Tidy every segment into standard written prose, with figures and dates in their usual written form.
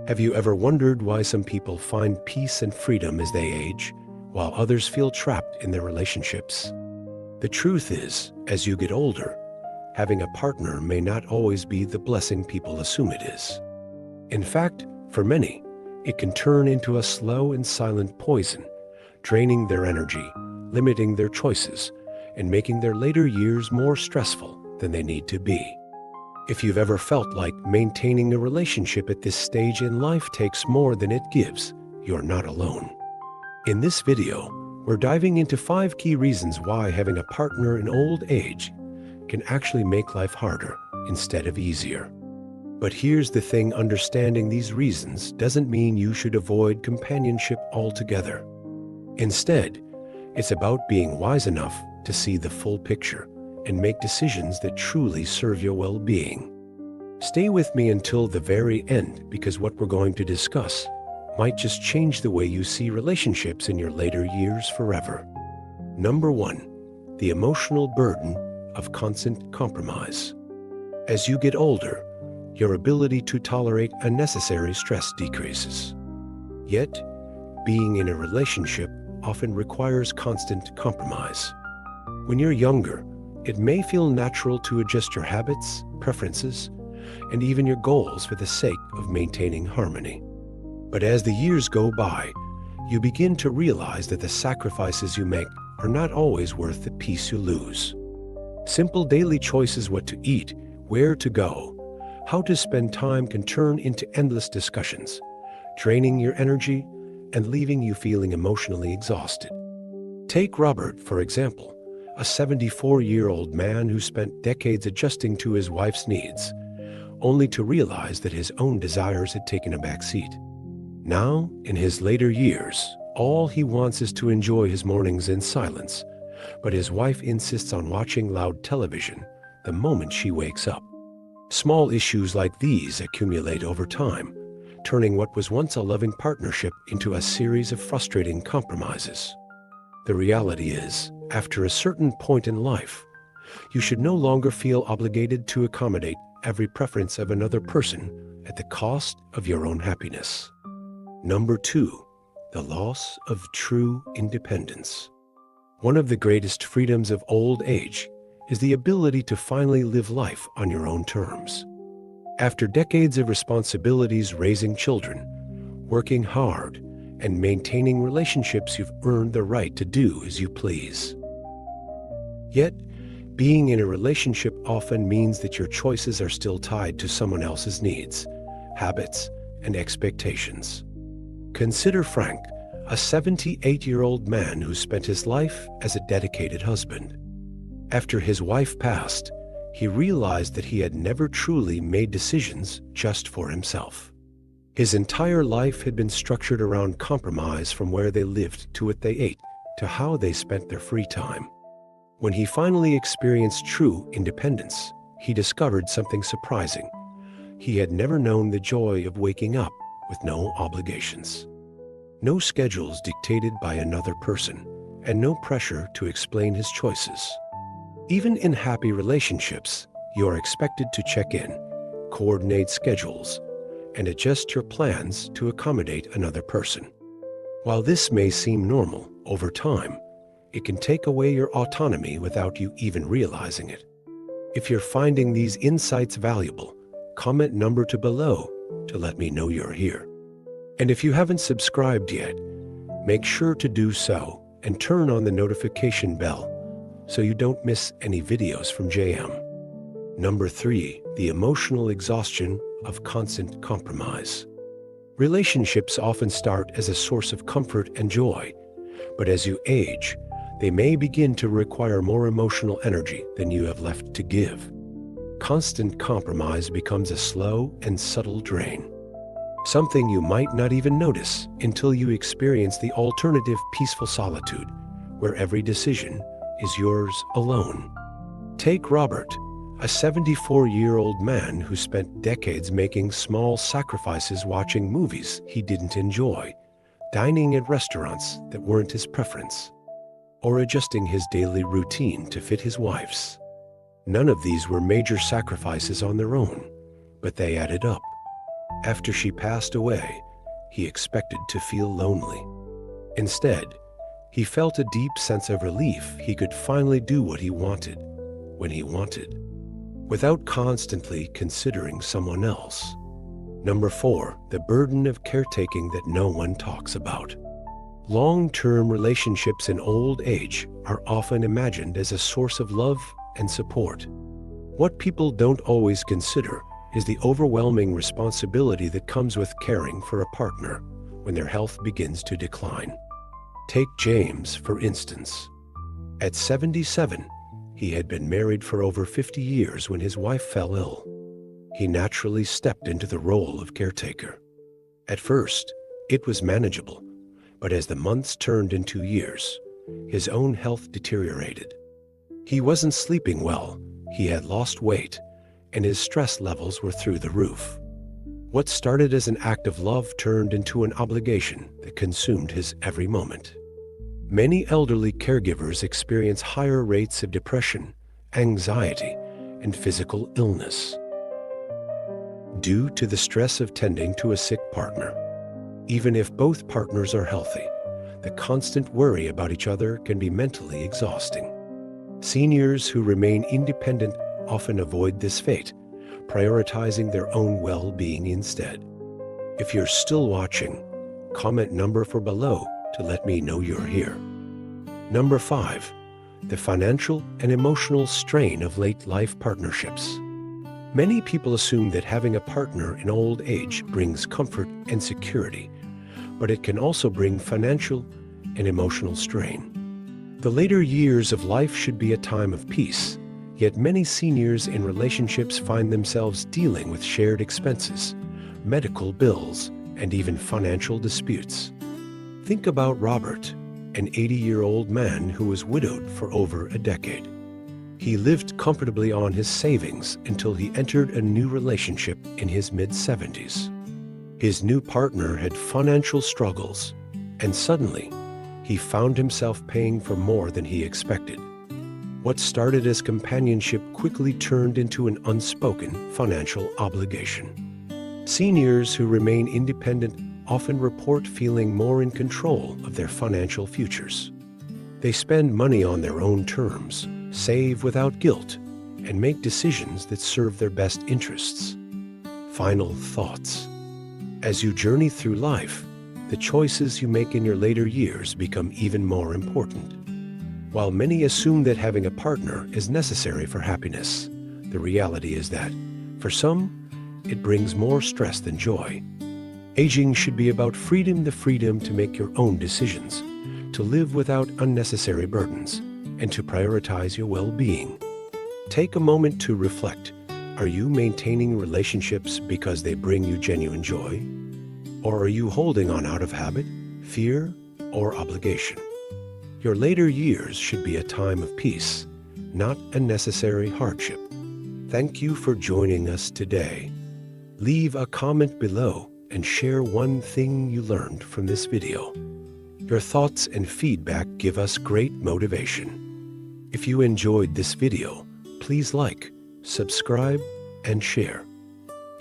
Have you ever wondered why some people find peace and freedom as they age, while others feel trapped in their relationships? The truth is, as you get older, having a partner may not always be the blessing people assume it is. In fact, for many, it can turn into a slow and silent poison, draining their energy, limiting their choices, and making their later years more stressful than they need to be. If you've ever felt like maintaining a relationship at this stage in life takes more than it gives, you're not alone. In this video, we're diving into 5 key reasons why having a partner in old age can actually make life harder instead of easier. But here's the thing, understanding these reasons doesn't mean you should avoid companionship altogether. Instead, it's about being wise enough to see the full picture and make decisions that truly serve your well-being. Stay with me until the very end, because what we're going to discuss might just change the way you see relationships in your later years forever. Number 1, the emotional burden of constant compromise. As you get older, your ability to tolerate unnecessary stress decreases. Yet, being in a relationship often requires constant compromise. When you're younger, it may feel natural to adjust your habits, preferences, and even your goals for the sake of maintaining harmony. But as the years go by, you begin to realize that the sacrifices you make are not always worth the peace you lose. Simple daily choices, what to eat, where to go, how to spend time, can turn into endless discussions, draining your energy and leaving you feeling emotionally exhausted. Take Robert, for example, a 74-year-old man who spent decades adjusting to his wife's needs, only to realize that his own desires had taken a back seat. Now, in his later years, all he wants is to enjoy his mornings in silence, but his wife insists on watching loud television the moment she wakes up. Small issues like these accumulate over time, turning what was once a loving partnership into a series of frustrating compromises. The reality is, after a certain point in life, you should no longer feel obligated to accommodate every preference of another person at the cost of your own happiness. Number 2, the loss of true independence. One of the greatest freedoms of old age is the ability to finally live life on your own terms. After decades of responsibilities, raising children, working hard, and maintaining relationships, you've earned the right to do as you please. Yet, being in a relationship often means that your choices are still tied to someone else's needs, habits, and expectations. Consider Frank, a 78-year-old man who spent his life as a dedicated husband. After his wife passed, he realized that he had never truly made decisions just for himself. His entire life had been structured around compromise, from where they lived to what they ate to how they spent their free time. When he finally experienced true independence, he discovered something surprising. He had never known the joy of waking up with no obligations. No schedules dictated by another person, and no pressure to explain his choices. Even in happy relationships, you are expected to check in, coordinate schedules, and adjust your plans to accommodate another person. While this may seem normal, over time, it can take away your autonomy without you even realizing it. If you're finding these insights valuable, comment number 2 below to let me know you're here. And if you haven't subscribed yet, make sure to do so and turn on the notification bell so you don't miss any videos from JM. Number 3, the emotional exhaustion of constant compromise. Relationships often start as a source of comfort and joy, but as you age, they may begin to require more emotional energy than you have left to give. Constant compromise becomes a slow and subtle drain, something you might not even notice until you experience the alternative, peaceful solitude, where every decision is yours alone. Take Robert, a 74-year-old man who spent decades making small sacrifices, watching movies he didn't enjoy, dining at restaurants that weren't his preference, or adjusting his daily routine to fit his wife's. None of these were major sacrifices on their own, but they added up. After she passed away, he expected to feel lonely. Instead, he felt a deep sense of relief he could finally do what he wanted, when he wanted, without constantly considering someone else. Number 4, the burden of caretaking that no one talks about. Long-term relationships in old age are often imagined as a source of love and support. What people don't always consider is the overwhelming responsibility that comes with caring for a partner when their health begins to decline. Take James, for instance. At 77, he had been married for over 50 years when his wife fell ill. He naturally stepped into the role of caretaker. At first, it was manageable, but as the months turned into years, his own health deteriorated. He wasn't sleeping well, he had lost weight, and his stress levels were through the roof. What started as an act of love turned into an obligation that consumed his every moment. Many elderly caregivers experience higher rates of depression, anxiety, and physical illness due to the stress of tending to a sick partner. Even if both partners are healthy, the constant worry about each other can be mentally exhausting. Seniors who remain independent often avoid this fate, prioritizing their own well-being instead. If you're still watching, comment number 4 below to let me know you're here. Number 5, the financial and emotional strain of late life partnerships. Many people assume that having a partner in old age brings comfort and security, but it can also bring financial and emotional strain. The later years of life should be a time of peace, yet many seniors in relationships find themselves dealing with shared expenses, medical bills, and even financial disputes. Think about Robert, an 80-year-old man who was widowed for over a decade. He lived comfortably on his savings until he entered a new relationship in his mid-70s. His new partner had financial struggles, and suddenly, he found himself paying for more than he expected. What started as companionship quickly turned into an unspoken financial obligation. Seniors who remain independent often report feeling more in control of their financial futures. They spend money on their own terms, save without guilt, and make decisions that serve their best interests. Final thoughts. As you journey through life, the choices you make in your later years become even more important. While many assume that having a partner is necessary for happiness, the reality is that, for some, it brings more stress than joy. Aging should be about the freedom to make your own decisions, to live without unnecessary burdens, and to prioritize your well-being. Take a moment to reflect. Are you maintaining relationships because they bring you genuine joy? Or are you holding on out of habit, fear, or obligation? Your later years should be a time of peace, not a necessary hardship. Thank you for joining us today. Leave a comment below and share one thing you learned from this video. Your thoughts and feedback give us great motivation. If you enjoyed this video, please like, subscribe, and share.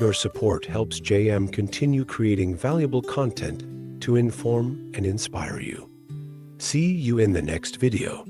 Your support helps JM continue creating valuable content to inform and inspire you. See you in the next video.